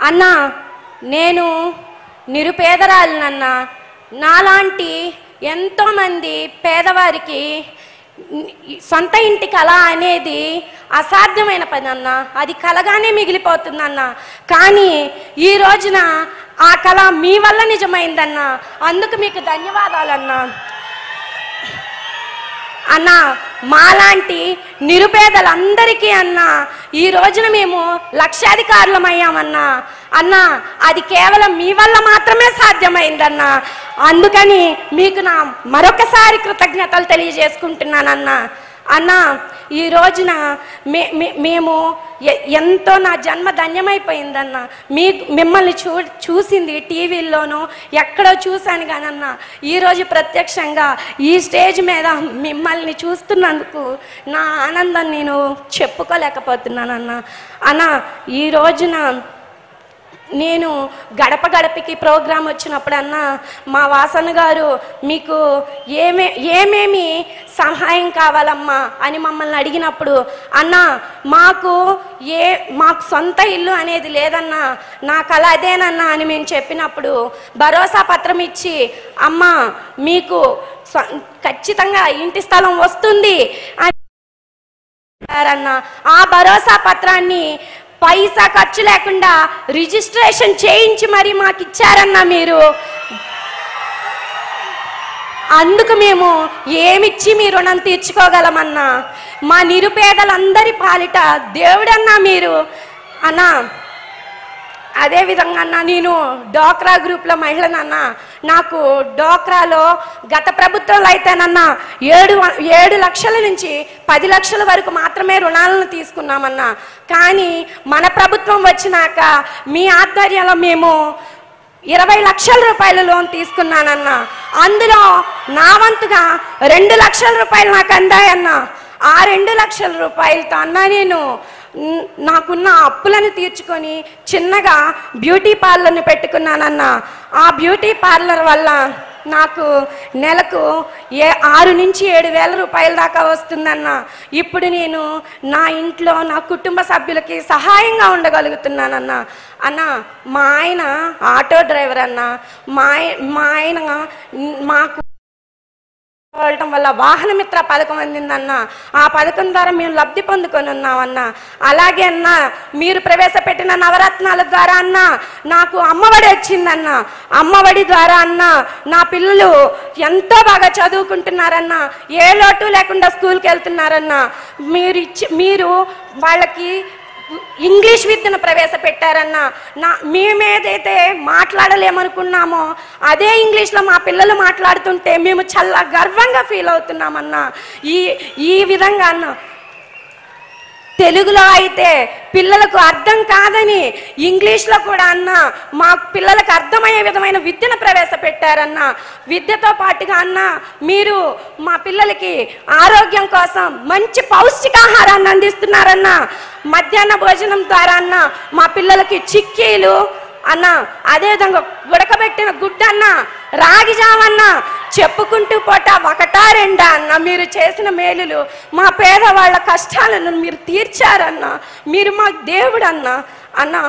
అన్నా నేను నిరుపేదరాలినన్నా. నాలాంటి ఎంతోమంది పేదవారికి సొంత ఇంటి కళ అనేది అసాధ్యమైన పని అన్న. అది కలగానే మిగిలిపోతుందన్న. కానీ ఈ రోజున ఆ కళ మీ వల్ల నిజమైందన్న. అందుకు మీకు ధన్యవాదాలన్నా. అన్న మాలాంటి నిరుపేదలందరికీ అన్న ఈ రోజున మేము లక్షాధికారులమయ్యామన్నా. అన్న అది కేవలం మీ వల్ల మాత్రమే సాధ్యమైందన్న. అందుకని మీకు నా మరొకసారి కృతజ్ఞతలు తెలియజేసుకుంటున్నానన్నా. అన్న ఈ రోజున మేము ఎంతో నా జన్మ ధన్యమైపోయిందన్న. మిమ్మల్ని చూసింది టీవీల్లోనూ ఎక్కడో చూశాను కానన్న, ఈరోజు ప్రత్యక్షంగా ఈ స్టేజ్ మీద మిమ్మల్ని చూస్తున్నందుకు నా ఆనందం నేను చెప్పుకోలేకపోతున్నానన్న. అన్న ఈ రోజున నేను గడప గడపకి ప్రోగ్రాం వచ్చినప్పుడన్నా మా వాసన్న గారు మీకు ఏమేమి సహాయం కావాలమ్మా అని మమ్మల్ని అడిగినప్పుడు, అన్నా మాకు సొంత ఇల్లు అనేది లేదన్నా, నా కళ అదేనన్నా అని మేము చెప్పినప్పుడు భరోసా పత్రం ఇచ్చి, అమ్మా మీకు ఖచ్చితంగా ఇంటి స్థలం వస్తుంది అని అన్న. ఆ భరోసా పత్రాన్ని పైసా ఖర్చు లేకుండా రిజిస్ట్రేషన్ చేయించి మరి మాకు ఇచ్చారన్నా మీరు. అందుకు మేము ఏమిచ్చి మీ రుణం తీర్చుకోగలమన్నా. మా నిరుపేదలందరి పాలిట దేవుడన్నా మీరు అన్నా. అదేవిధంగా అన్న నేను డోక్రా గ్రూప్లో మహిళనన్నా. నాకు డోక్రాలో గత ప్రభుత్వంలో అయితేనన్నా 7 లక్షల నుంచి 10 లక్షల వరకు మాత్రమే రుణాలను తీసుకున్నామన్నా. కానీ మన ప్రభుత్వం వచ్చినాక మీ ఆధ్వర్యంలో మేము 20 లక్షల రూపాయల లోన్ తీసుకున్నానన్నా. అందులో నా వంతుగా 2 లక్షల రూపాయలు నాకు అందాయన్నా. ఆ 2 లక్షల రూపాయలతో అన్నా నేను నాకున్న అప్పులను తీర్చుకొని చిన్నగా బ్యూటీ పార్లర్ని పెట్టుకున్నానన్నా. ఆ బ్యూటీ పార్లర్ వల్ల నాకు నెలకు 6 నుంచి 7 వేల రూపాయల దాకా వస్తుందన్నా. ఇప్పుడు నేను నా ఇంట్లో నా కుటుంబ సభ్యులకి సహాయంగా ఉండగలుగుతున్నానన్నా. అన్న మా ఆయన ఆటో డ్రైవర్ అన్నా. మా ఆయన మాకు వెళ్ళటం వల్ల వాహన మిత్ర పథకం అందిందన్న. ఆ పథకం ద్వారా మేము లబ్ధి పొందుకొని ఉన్నామన్నా. అలాగే అన్న మీరు ప్రవేశపెట్టిన నవరత్నాల ద్వారా అన్న నాకు అమ్మఒడి వచ్చిందన్న. అమ్మఒడి ద్వారా అన్న నా పిల్లలు ఎంతో బాగా చదువుకుంటున్నారన్న. ఏ లోటు లేకుండా స్కూల్కి వెళ్తున్నారన్న. మీరు వాళ్ళకి ఇంగ్లీష్ విద్యను ప్రవేశపెట్టారన్న. మేమేదైతే మాట్లాడలేమనుకున్నామో అదే ఇంగ్లీష్లో మా పిల్లలు మాట్లాడుతుంటే మేము చాలా గర్వంగా ఫీల్ అవుతున్నామన్నా. ఈ విధంగా అన్న తెలుగులో అయితే పిల్లలకు అర్థం కాదని ఇంగ్లీష్లో కూడా అన్న మా పిల్లలకు అర్థమయ్యే విధమైన విద్యను ప్రవేశపెట్టారన్న. విద్యతో పాటుగా అన్న మీరు మా పిల్లలకి ఆరోగ్యం కోసం మంచి పౌష్టికాహారాన్ని అందిస్తున్నారన్న. మధ్యాహ్న భోజనం ద్వారా అన్న మా పిల్లలకి చిక్కీలు అన్న, అదేవిధంగా ఉడకబెట్టిన గుడ్డ అన్న, రాగి జావన్న, చెప్పుకుంటూ పోట 1, 2 అన్న. మీరు చేసిన మేలులు మా పేదవాళ్ళ కష్టాలను మీరు తీర్చారన్న. మీరు మా దేవుడన్న. అన్న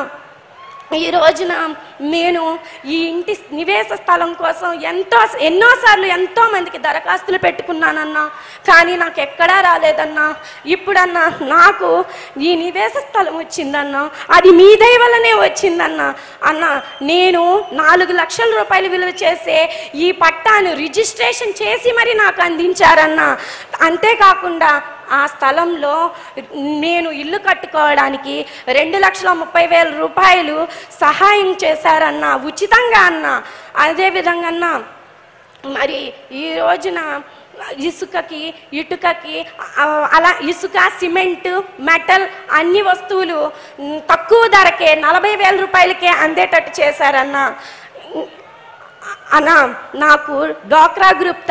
ఈ రోజున నేను ఈ ఇంటి నివేశ స్థలం కోసం ఎన్నోసార్లు ఎంతోమందికి దరఖాస్తులు పెట్టుకున్నానన్నా. కానీ నాకు ఎక్కడా రాలేదన్నా. ఇప్పుడన్నా నాకు ఈ నివేశ స్థలం వచ్చిందన్నా. అది మీ దయ వల్లనే వచ్చిందన్నా. అన్న నేను 4 లక్షల రూపాయలు విలువ చేసే ఈ పట్టాను రిజిస్ట్రేషన్ చేసి మరి నాకు అందించారన్నా. అంతేకాకుండా ఆ స్థలంలో నేను ఇల్లు కట్టుకోవడానికి 2,30,000 రూపాయలు సహాయం చేశారన్న, ఉచితంగా అన్న. అదేవిధంగా అన్న మరి ఈ రోజున ఇసుకకి ఇటుకకి అలా ఇసుక సిమెంట్ మెటల్ అన్ని వస్తువులు తక్కువ ధరకే 40,000 రూపాయలకే అందేటట్టు చేశారన్న. అన్న నాకు డోక్రా గ్రూప్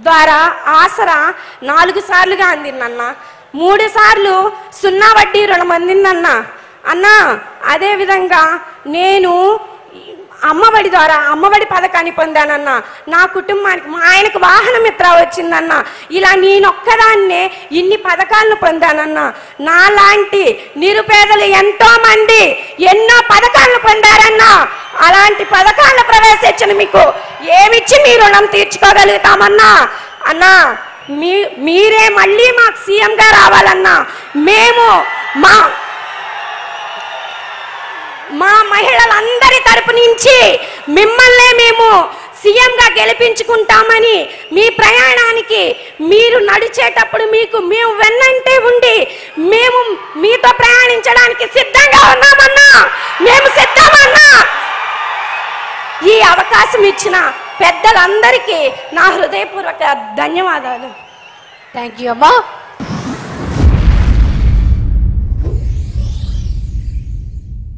ద్వారా ఆసరా 4 సార్లుగా అందిందన్న. 3 సార్లు 0 వడ్డీ రుణం అందిందన్న. అన్న అదేవిధంగా నేను అమ్మఒడి ద్వారా అమ్మఒడి పథకాన్ని పొందానన్నా. నా కుటుంబానికి మా ఆయనకు వాహన మిత్ర వచ్చిందన్నా. ఇలా నేనొక్కదాన్నే ఇన్ని పథకాలను పొందానన్నా. నాలాంటి నిరుపేదలు ఎంతో మంది ఎన్నో పథకాలను పొందారన్నా. అలాంటి పథకాలను ప్రవేశించిన మీకు ఏమిచ్చి మీ రుణం తీర్చుకోగలుగుతామన్నా? అన్నా మీరే మళ్ళీ మాకు సీఎంగా రావాలన్నా. మేము మా మహిళలందరి తరపు నుంచి మిమ్మల్నే మేము సీఎంగా గెలిపించుకుంటామని, మీ ప్రయాణానికి మీరు నడిచేటప్పుడు మేము వెన్నంటే ఉండి మేము మీతో ప్రయాణించడానికి సిద్ధంగా ఉన్నామన్నా. మేము సిద్ధమన్నా. ఈ అవకాశం ఇచ్చిన పెద్దలందరికీ నా హృదయపూర్వక ధన్యవాదాలు. థ్యాంక్ యూ అమ్మా.